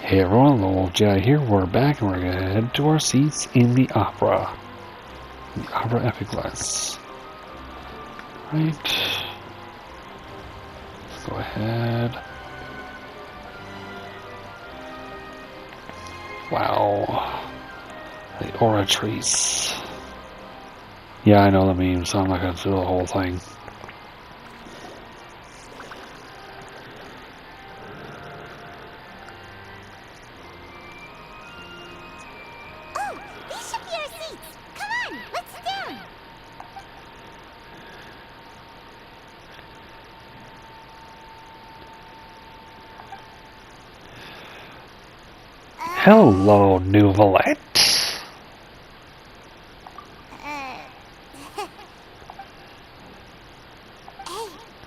Hey everyone, Lowell Jedi here. We're back and we're gonna head to our seats in the opera. The opera epiglass. Right. Let's go ahead. Wow. The oratrice. Yeah, I know the meme, so I'm not gonna do the whole thing. Hello, Neuvillette. Hey,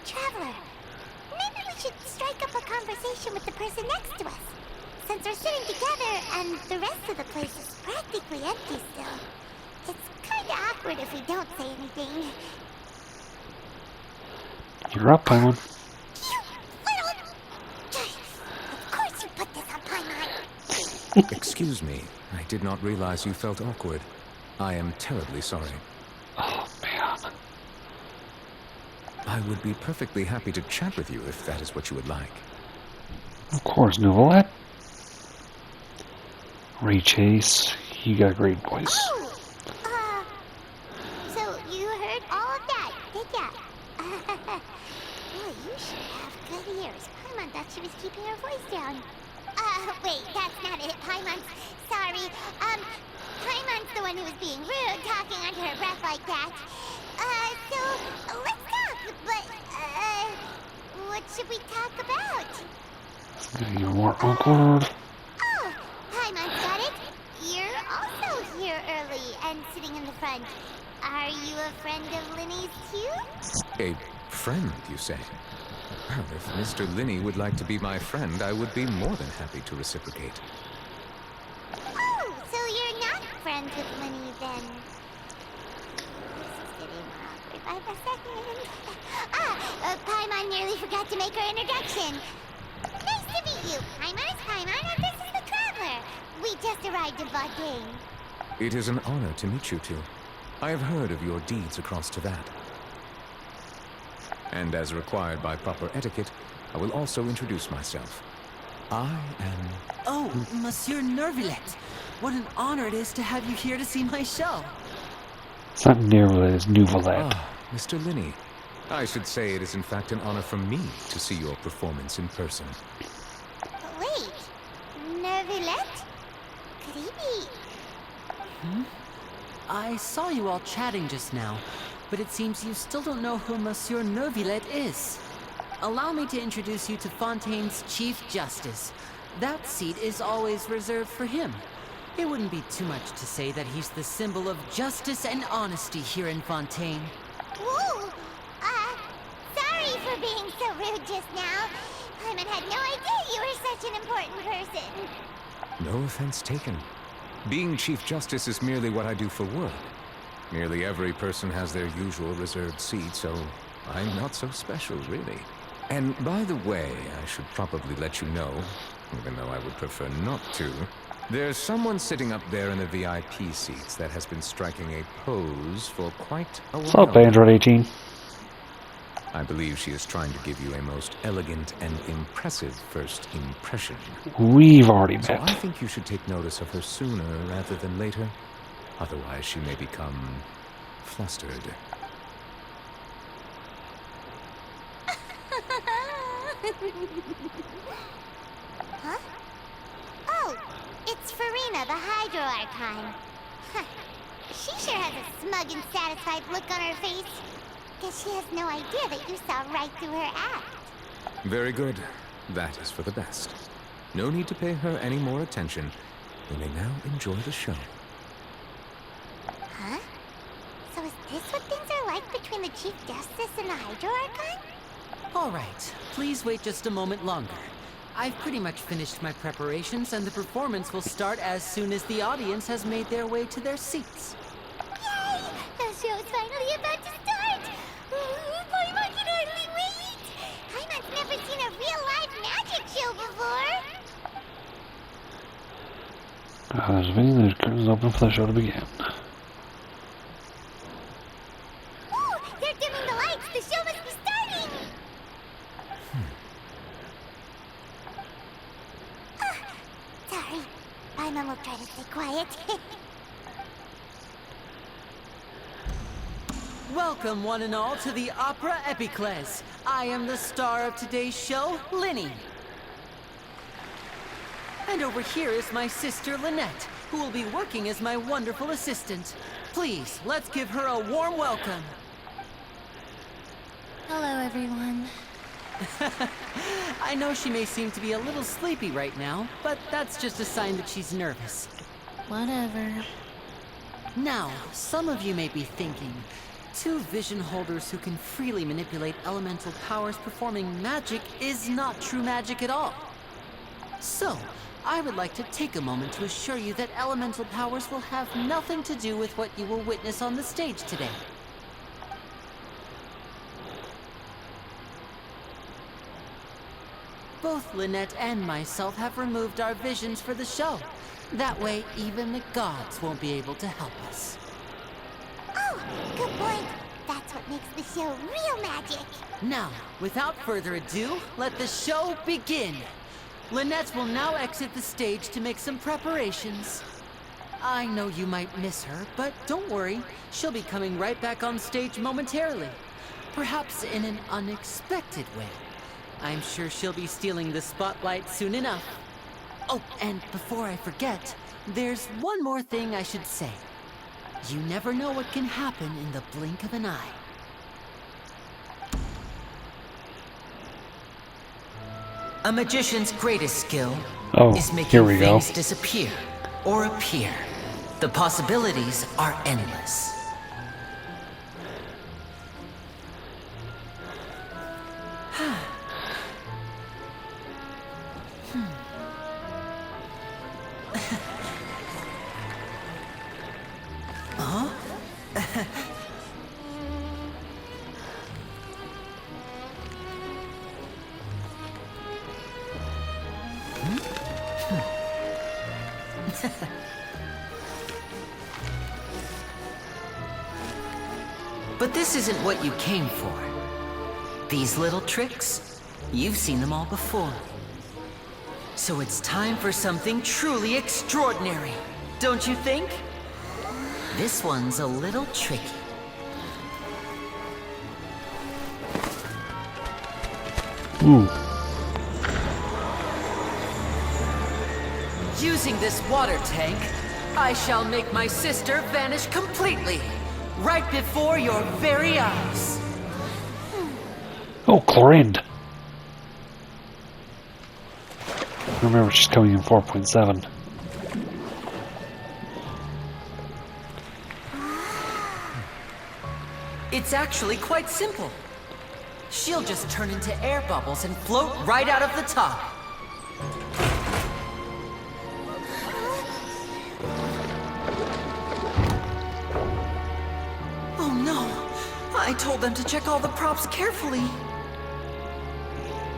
traveler. Maybe we should strike up a conversation with the person next to us. Since we're sitting together and the rest of the place is practically empty still. It's kinda awkward if we don't say anything. You're up, Paimon. Of course you put this on Paimon. Excuse me, I did not realize you felt awkward. I am terribly sorry. Oh, man. I would be perfectly happy to chat with you if that is what you would like. Of course, Neuvillette. Ray Chase, you got a great voice. Oh, so you heard all of that, did ya? Well, you should have good ears. Paimon thought she was keeping her voice down. Wait, that's not it. Paimon's sorry. Paimon's the one who was being rude, talking under her breath like that. So, let's talk, but, what should we talk about? It's getting even more awkward. Oh, Paimon's got it. You're also here early and sitting in the front. Are you a friend of Lyney's too? A friend, you say? Well, if Mr. Lyney would like to be my friend, I would be more than happy to reciprocate. Oh, so you're not friends with Lyney then? This is getting awkward by the second. Paimon nearly forgot to make her introduction. Nice to meet you. Paimon is Paimon, and this is the Traveler. We just arrived in Fontaine. It is an honor to meet you two. I have heard of your deeds across to that. And as required by proper etiquette, I will also introduce myself. I am... Oh, Monsieur Neuvillette. What an honor it is to have you here to see my show. It's not Neuvillette, it's Neuvillette. Ah, Mr. Lyney. I should say it is in fact an honor for me to see your performance in person. Wait, Neuvillette? Could he be... I saw you all chatting just now, but it seems you still don't know who Monsieur Neuvillette is. Allow me to introduce you to Fontaine's Chief Justice. That seat is always reserved for him. It wouldn't be too much to say that he's the symbol of justice and honesty here in Fontaine. Whoa! Sorry for being so rude just now. Paimon had no idea you were such an important person. No offense taken. Being Chief Justice is merely what I do for work. Nearly every person has their usual reserved seat, so I'm not so special, really. And by the way, I should probably let you know, even though I would prefer not to, there's someone sitting up there in the VIP seats that has been striking a pose for quite a while. What's up, Android 18? I believe she is trying to give you a most elegant and impressive first impression. We've already met. So I think you should take notice of her sooner rather than later. Otherwise, she may become flustered. Huh? Oh, it's Furina, the Hydro Archon. Huh. She sure has a smug and satisfied look on her face. Guess she has no idea that you saw right through her act. Very good. That is for the best. No need to pay her any more attention. You may now enjoy the show. Huh? So is this what things are like between the Chief Justice and the Hydro Archon? All right, please wait just a moment longer. I've pretty much finished my preparations, and the performance will start as soon as the audience has made their way to their seats. Yay! The show's finally about to start! Paimon can hardly wait! Paimon's never seen a real live magic show before! There's a video, there's curtains open for the show to begin. Ooh, they're dimming the lights. The show must be starting. Sorry. Paimon will try to stay quiet. Welcome, one and all, to the Opera Epiclese. I am the star of today's show, Lyney. And over here is my sister, Lynette, who will be working as my wonderful assistant. Please, let's give her a warm welcome. Hello, everyone. I know she may seem to be a little sleepy right now, but that's just a sign that she's nervous. Whatever. Now, some of you may be thinking, two vision holders who can freely manipulate elemental powers performing magic is not true magic at all. So, I would like to take a moment to assure you that elemental powers will have nothing to do with what you will witness on the stage today. Both Lynette and myself have removed our visions for the show. That way, even the gods won't be able to help us. Oh, good point. That's what makes the show real magic. Now, without further ado, let the show begin. Lynette will now exit the stage to make some preparations. I know you might miss her, but don't worry. She'll be coming right back on stage momentarily. Perhaps in an unexpected way. I'm sure she'll be stealing the spotlight soon enough. Oh, and before I forget, there's one more thing I should say. You never know what can happen in the blink of an eye. A magician's greatest skill is making things disappear or appear. The possibilities are endless. But this isn't what you came for. These little tricks, you've seen them all before. So it's time for something truly extraordinary, don't you think? This one's a little tricky. Ooh. Using this water tank, I shall make my sister vanish completely, right before your very eyes. Oh, chlorine. Remember, she's coming in 4.7. It's actually quite simple. She'll just turn into air bubbles and float right out of the top. Oh no! I told them to check all the props carefully.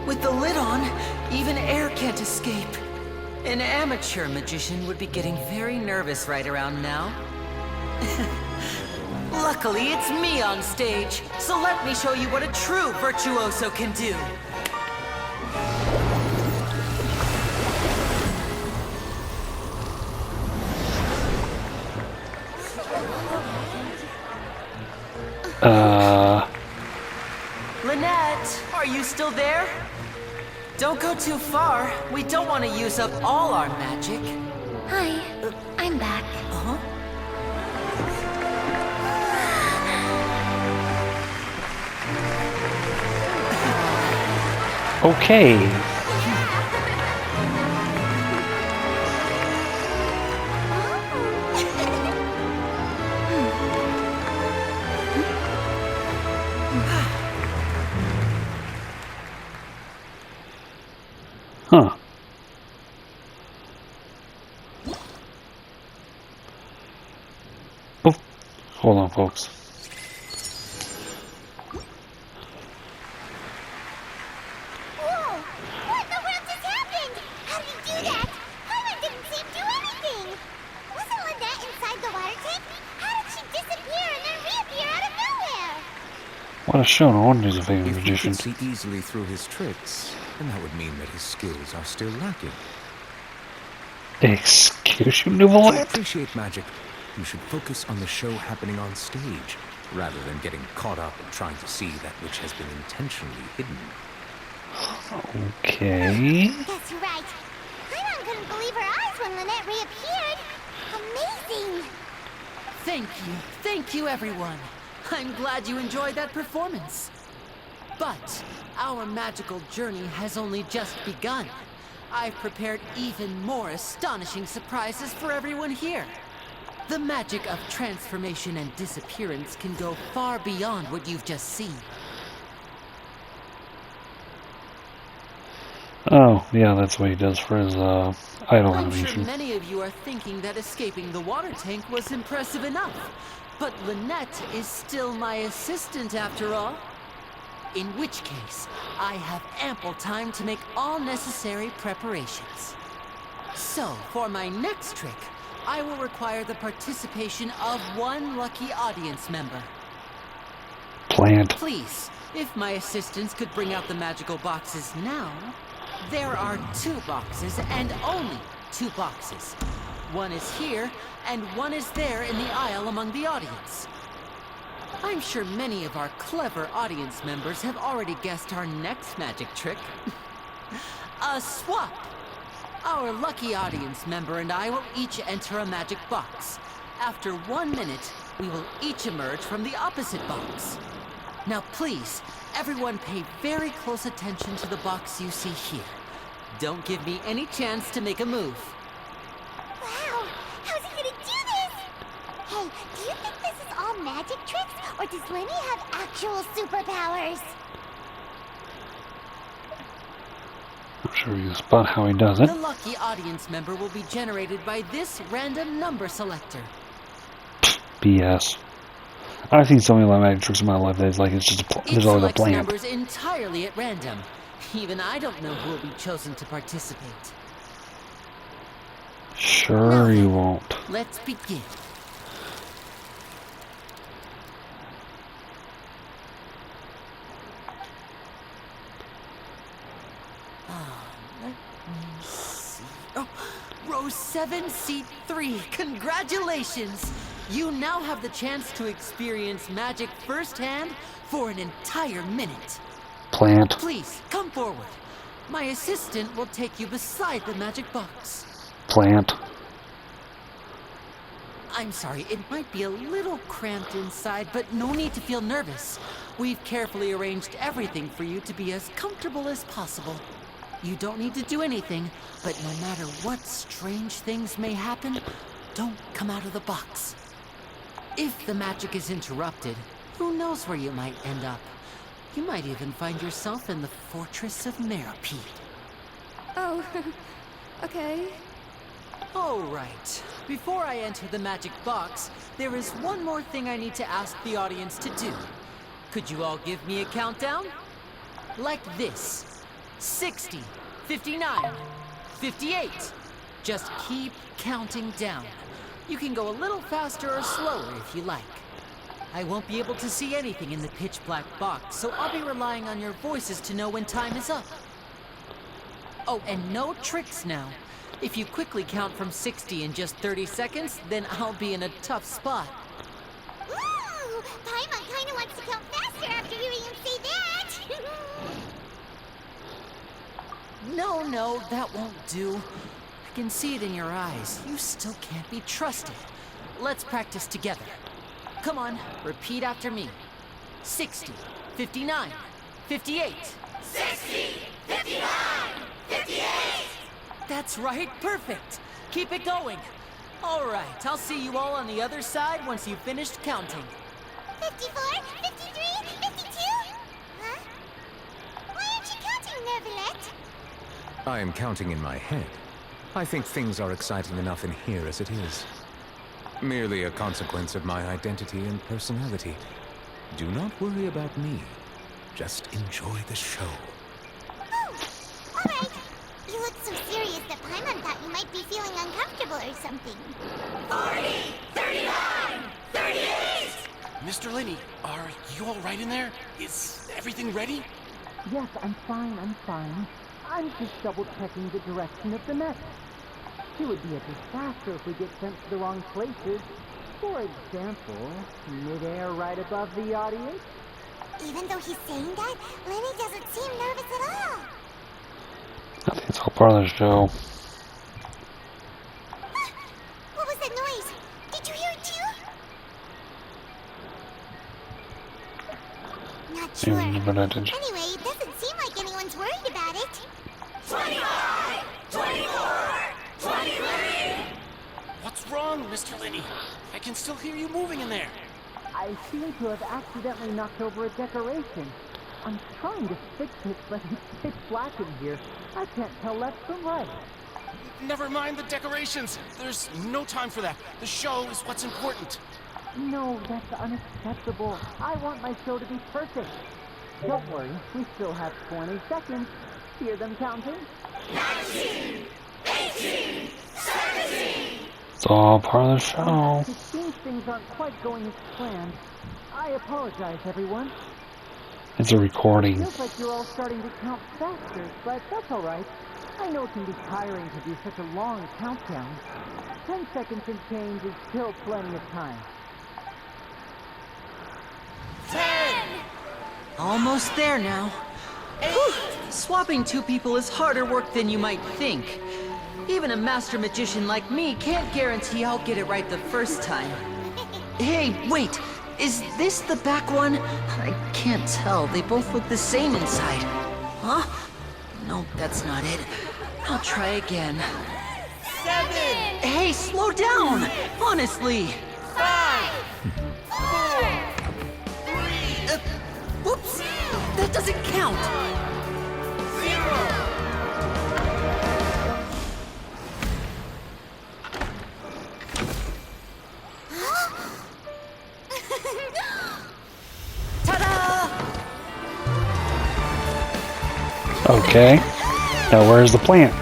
With the lid on, even air can't escape. An amateur magician would be getting very nervous right around now. Luckily, it's me on stage, so let me show you what a true virtuoso can do. Lynette, are you still there? Don't go too far. We don't want to use up all our magic. Hi, I'm back. Uh-huh. Okay. Huh. Oh, hold on, folks. Whoa! What in the world just happened? How did you do that? Paimon didn't seem to do anything. What a show, no wonder he's a famous If we magician. could see easily through his tricks, then that would mean that his skills are still lacking. Excuse you, To Neuvillette? appreciate magic, you should focus on the show happening on stage, rather than getting caught up in trying to see that which has been intentionally hidden. Okay. Guess you're right. Paimon couldn't believe her eyes when Lynette reappeared. Amazing! Thank you everyone. I'm glad you enjoyed that performance. But our magical journey has only just begun. I've prepared even more astonishing surprises for everyone here. The magic of transformation and disappearance can go far beyond what you've just seen. Oh, yeah, that's what he does for his idol I'm sure animation. many of you are thinking that escaping the water tank was impressive enough. But Lynette is still my assistant after all. In which case, I have ample time to make all necessary preparations. So, for my next trick, I will require the participation of one lucky audience member. Plant. Please, if my assistants could bring out the magical boxes now. There are 2 boxes, and only 2 boxes. One is here, and one is there in the aisle among the audience. I'm sure many of our clever audience members have already guessed our next magic trick. A swap! Our lucky audience member and I will each enter a magic box. After 1 minute, we will each emerge from the opposite box. Now please, everyone pay very close attention to the box you see here. Don't give me any chance to make a move. Wow! How's he gonna do this? Hey, do you think this is all magic tricks, or does Lyney have actual superpowers? I'm sure you spot how he does it. The lucky audience member will be generated by this random number selector. BS. I've seen so many magic tricks in my life that it's like it's just It there's always a selects plan. numbers entirely at random. Even I don't know who will be chosen to participate. Sure you won't. Let's begin. Let me see. Oh, row 7, seat 3. Congratulations! You now have the chance to experience magic firsthand for an entire minute. Plant. Please, come forward. My assistant will take you beside the magic box. Plant. I'm sorry, it might be a little cramped inside, but no need to feel nervous. We've carefully arranged everything for you to be as comfortable as possible. You don't need to do anything, but no matter what strange things may happen, don't come out of the box. If the magic is interrupted, who knows where you might end up? You might even find yourself in the Fortress of Meripede. Oh, okay. All right. Before I enter the magic box, there is one more thing I need to ask the audience to do. Could you all give me a countdown? Like this. 60, 59, 58. Just keep counting down. You can go a little faster or slower if you like. I won't be able to see anything in the pitch black box, so I'll be relying on your voices to know when time is up. Oh, and no tricks now. If you quickly count from 60 in just 30 seconds, then I'll be in a tough spot. Ooh! Paimon kinda wants to count faster after hearing him say that! No, that won't do. I can see it in your eyes. You still can't be trusted. Let's practice together. Come on, repeat after me. 60, 59, 58. 60! 59! 58! That's right, perfect. Keep it going. All right, I'll see you all on the other side once you've finished counting. 54, 53, 52? Huh? Why aren't you counting, Neuvillette? I am counting in my head. I think things are exciting enough in here as it is. Merely a consequence of my identity and personality. Do not worry about me. Just enjoy the show. Oh, all right. You look so serious that Paimon thought you might be feeling uncomfortable or something. 40, 39, 38! Mr. Lyney, are you all right in there? Is everything ready? Yes, I'm fine, I'm just double-checking the direction of the net. It would be a disaster if we get sent to the wrong places. For example, midair right above the audience. Even though he's saying that, Lyney doesn't seem nervous at all. I think it's all part of the show. What was that noise? Did you hear it too? Not sure. But I did. Anyway, it doesn't seem like anyone's worried about it. 25! 24! 23! What's wrong, Mr. Lyney? I can still hear you moving in there. I seem to have accidentally knocked over a decoration. I'm trying to fix it, but it's pitch black in here. I can't tell left from right. Never mind the decorations. There's no time for that. The show is what's important. No, that's unacceptable. I want my show to be perfect. Don't worry, we still have 20 seconds. Hear them counting? 19! 18! 17! It's all part of the show. It seems things aren't quite going as planned. I apologize, everyone. It's a recording. Feels like you're all starting to count faster, but that's all right. I know it can be tiring to do such a long countdown. 10 seconds and change is still plenty of time. 10! Almost there now. Whew. Swapping two people is harder work than you might think. Even a master magician like me can't guarantee I'll get it right the first time. Hey, wait! Is this the back one? I can't tell. They both look the same inside. Huh? No, that's not it. I'll try again. 7! Hey, slow down! Honestly! 5! 4! 3! Whoops! That doesn't count! 0! Ta-da! Okay. Now where's the plant?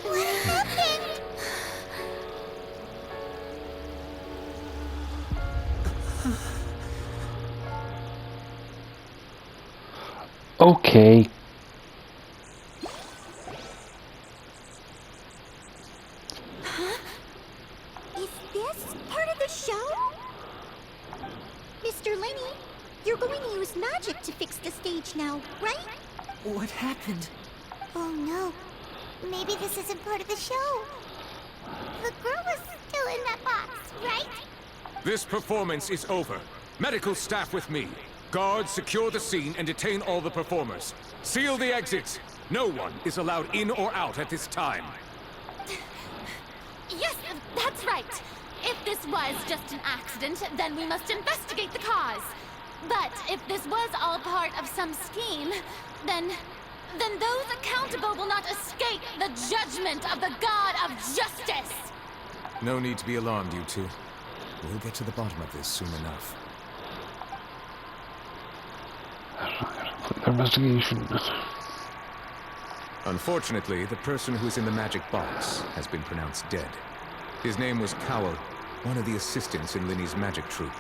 What happened? Okay. Is this part of the show? Mr. Lyney, you're going to use magic to fix the stage now, right? What happened? Oh no. Maybe this isn't part of the show. The girl was still in that box, right? This performance is over. Medical staff with me. Guards, secure the scene and detain all the performers. Seal the exits. No one is allowed in or out at this time. Yes, that's right. If this was just an accident, then we must investigate the cause. But if this was all part of some scheme, then those accountable will not escape the judgment of the God of Justice. No need to be alarmed, you two. We'll get to the bottom of this soon enough. Investigation. Unfortunately, the person who's in the magic box has been pronounced dead. His name was Cowell, one of the assistants in Lyney's magic troupe.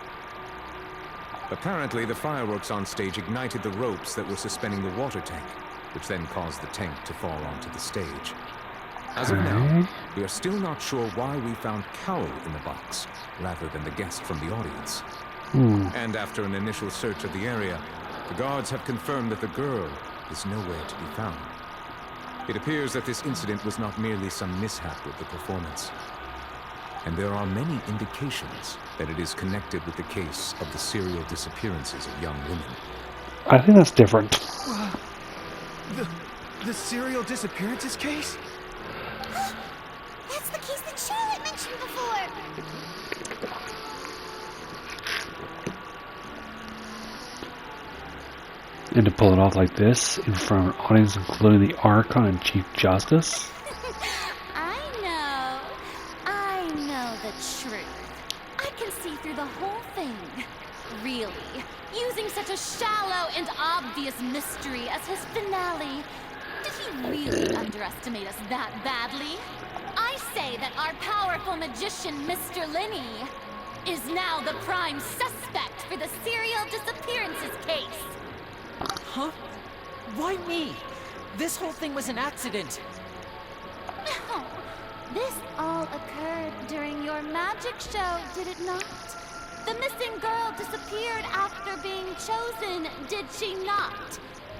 Apparently, the fireworks on stage ignited the ropes that were suspending the water tank, which then caused the tank to fall onto the stage. As of now, we are still not sure why we found Cowell in the box, rather than the guest from the audience. And after an initial search of the area, the guards have confirmed that the girl is nowhere to be found. It appears that this incident was not merely some mishap with the performance. And there are many indications that it is connected with the case of the serial disappearances of young women. I think that's different. The serial disappearances case? That's the case that Charlotte mentioned before. And to pull it off like this, in front of an audience including the Archon and Chief Justice? I know the truth. I can see through the whole thing. Really. Using such a shallow and obvious mystery as his finale. Did he really underestimate us that badly? I say that our powerful magician, Mr. Lyney, is now the prime suspect for the serial disappearances case. Huh? Why me? This whole thing was an accident. No. This all occurred during your magic show, did it not? The missing girl disappeared after being chosen, did she not?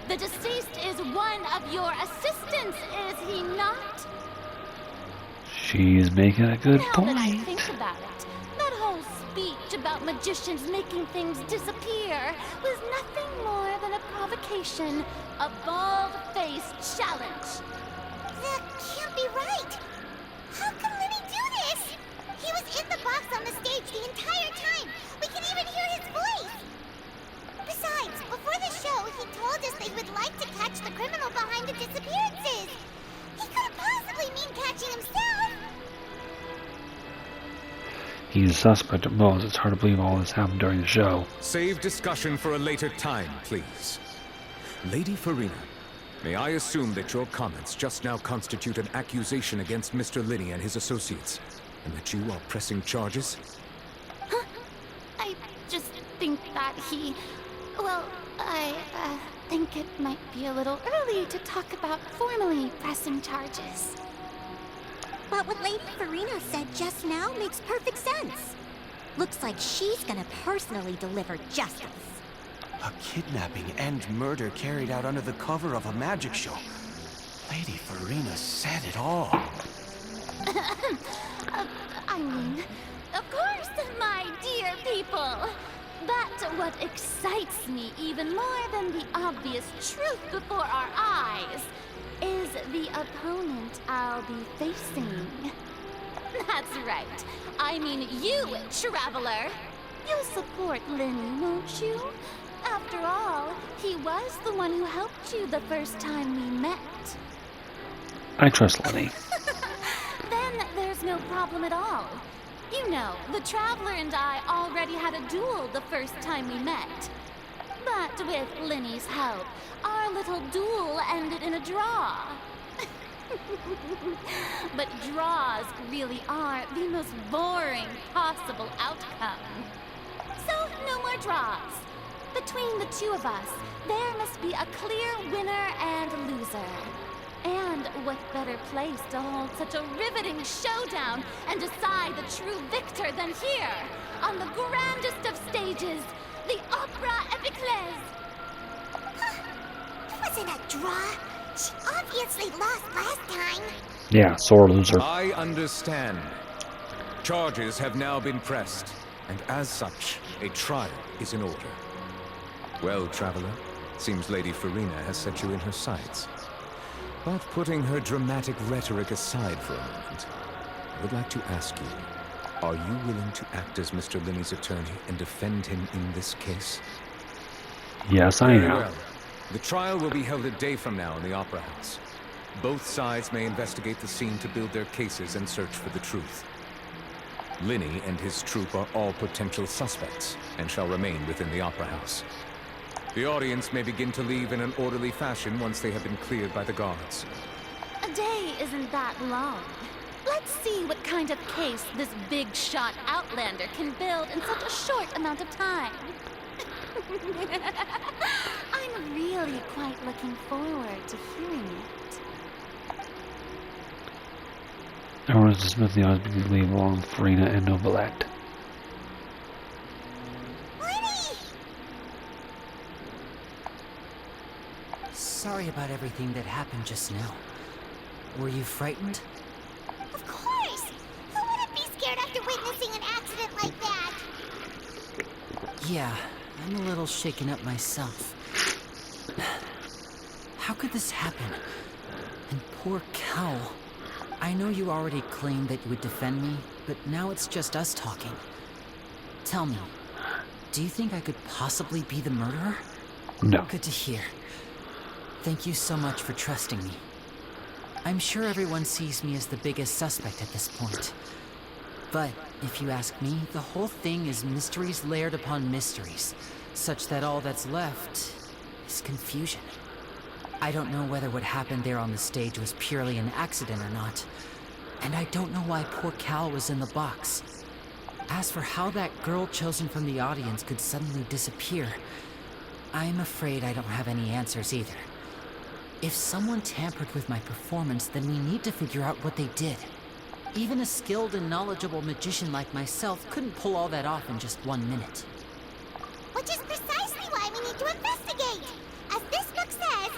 The deceased is one of your assistants, is he not? She's making a good Now point. that I think about it, that whole speech about magicians making things disappear was nothing more than a provocation, a bald-faced challenge. That can't be right. How can Lyney do this? He was in the box on the stage the entire time. We can even hear his voice. Besides, before the show, he told us they would like to catch the criminal behind the disappearances. He couldn't possibly mean catching himself. He's a suspect at most. It's hard to believe all this happened during the show. Save discussion for a later time, please. Lady Furina, may I assume that your comments just now constitute an accusation against Mr. Lyney and his associates, and that you are pressing charges? Huh? I just think that he... Well, I think it might be a little early to talk about formally pressing charges. But what Lady Furina said just now makes perfect sense. Looks like she's gonna personally deliver justice. A kidnapping and murder carried out under the cover of a magic show. Lady Furina said it all. I mean, of course, my dear people. But what excites me even more than the obvious truth before our eyes is the opponent I'll be facing. That's right. I mean you, Traveler. You'll support Lyney, won't you? After all, he was the one who helped you the first time we met. I trust Lyney. Then there's no problem at all. You know, the Traveler and I already had a duel the first time we met. But with Lyney's help, our little duel ended in a draw. But draws really are the most boring possible outcome. So, no more draws. Between the two of us, there must be a clear winner and loser. And what better place to hold such a riveting showdown and decide the true victor than here, on the grandest of stages, the Opera Epiclese. It wasn't a draw. She obviously lost last time. Yeah, sore loser. I understand. Charges have now been pressed, and as such, a trial is in order. Well, Traveler, seems Lady Furina has set you in her sights. But putting her dramatic rhetoric aside for a moment, I would like to ask you, are you willing to act as Mr. Lyney's attorney and defend him in this case? Yes, I Very am. well. The trial will be held a day from now in the Opera House. Both sides may investigate the scene to build their cases and search for the truth. Lyney and his troupe are all potential suspects and shall remain within the Opera House. The audience may begin to leave in an orderly fashion once they have been cleared by the guards. A day isn't that long. Let's see what kind of case this big-shot outlander can build in such a short amount of time. I'm really quite looking forward to hearing it. Everyone is dismissed the odds begin to leave along with Furina and Neuvillette. Sorry about everything that happened just now. Were you frightened? Of course! Who wouldn't be scared after witnessing an accident like that? Yeah, I'm a little shaken up myself. How could this happen? And poor Cal. I know you already claimed that you would defend me, but now it's just us talking. Tell me, do you think I could possibly be the murderer? No. Good to hear. Thank you so much for trusting me. I'm sure everyone sees me as the biggest suspect at this point. But, if you ask me, the whole thing is mysteries layered upon mysteries, such that all that's left is confusion. I don't know whether what happened there on the stage was purely an accident or not, and I don't know why poor Cal was in the box. As for how that girl chosen from the audience could suddenly disappear, I'm afraid I don't have any answers either. If someone tampered with my performance, then we need to figure out what they did. Even a skilled and knowledgeable magician like myself couldn't pull all that off in just 1 minute. Which is precisely why we need to investigate. As this book says,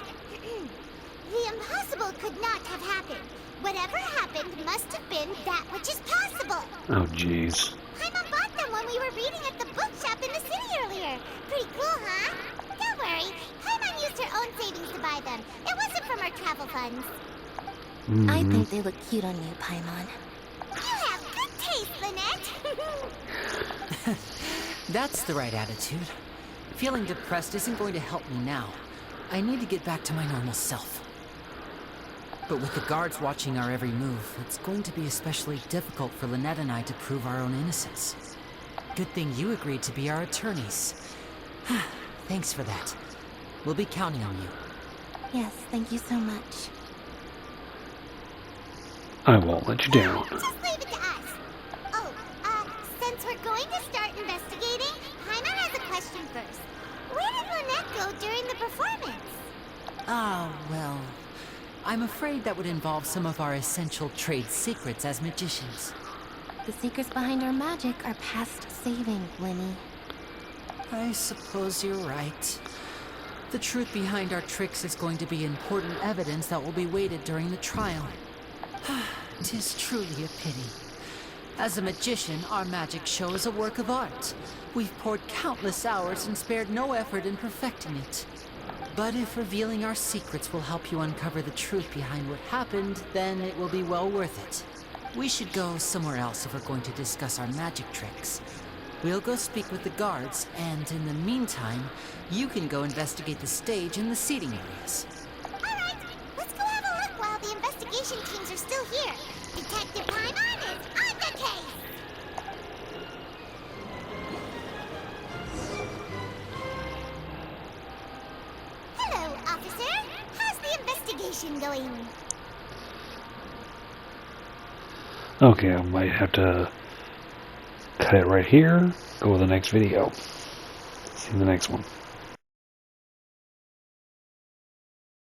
the impossible could not have happened. Whatever happened must have been that which is possible. Oh, jeez. Paimon bought them when we were reading at the bookshop in the city earlier. Pretty cool, huh? Don't worry. Paimon used her own savings to buy them. It wasn't from our travel funds. I think they look cute on you, Paimon. You have good taste, Lynette. That's the right attitude. Feeling depressed isn't going to help me now. I need to get back to my normal self. But with the guards watching our every move, it's going to be especially difficult for Lynette and I to prove our own innocence. Good thing you agreed to be our attorneys. Thanks for that. We'll be counting on you. Yes, thank you so much. I won't let you down. Just leave it to us. Oh, since we're going to start investigating, Paimon has a question first. Where did Lynette go during the performance? Ah, well, I'm afraid that would involve some of our essential trade secrets as magicians. The secrets behind our magic are past saving, Lyney. I suppose you're right. The truth behind our tricks is going to be important evidence that will be weighted during the trial. 'Tis truly a pity. As a magician, our magic show is a work of art. We've poured countless hours and spared no effort in perfecting it. But if revealing our secrets will help you uncover the truth behind what happened, then it will be well worth it. We should go somewhere else if we're going to discuss our magic tricks. We'll go speak with the guards, and in the meantime, you can go investigate the stage and the seating areas. Alright, let's go have a look while the investigation teams are still here. Detective Paimon is on the case! Hello, officer. How's the investigation going? Okay, I might have to cut it right here. Go to the next video. See you in the next one.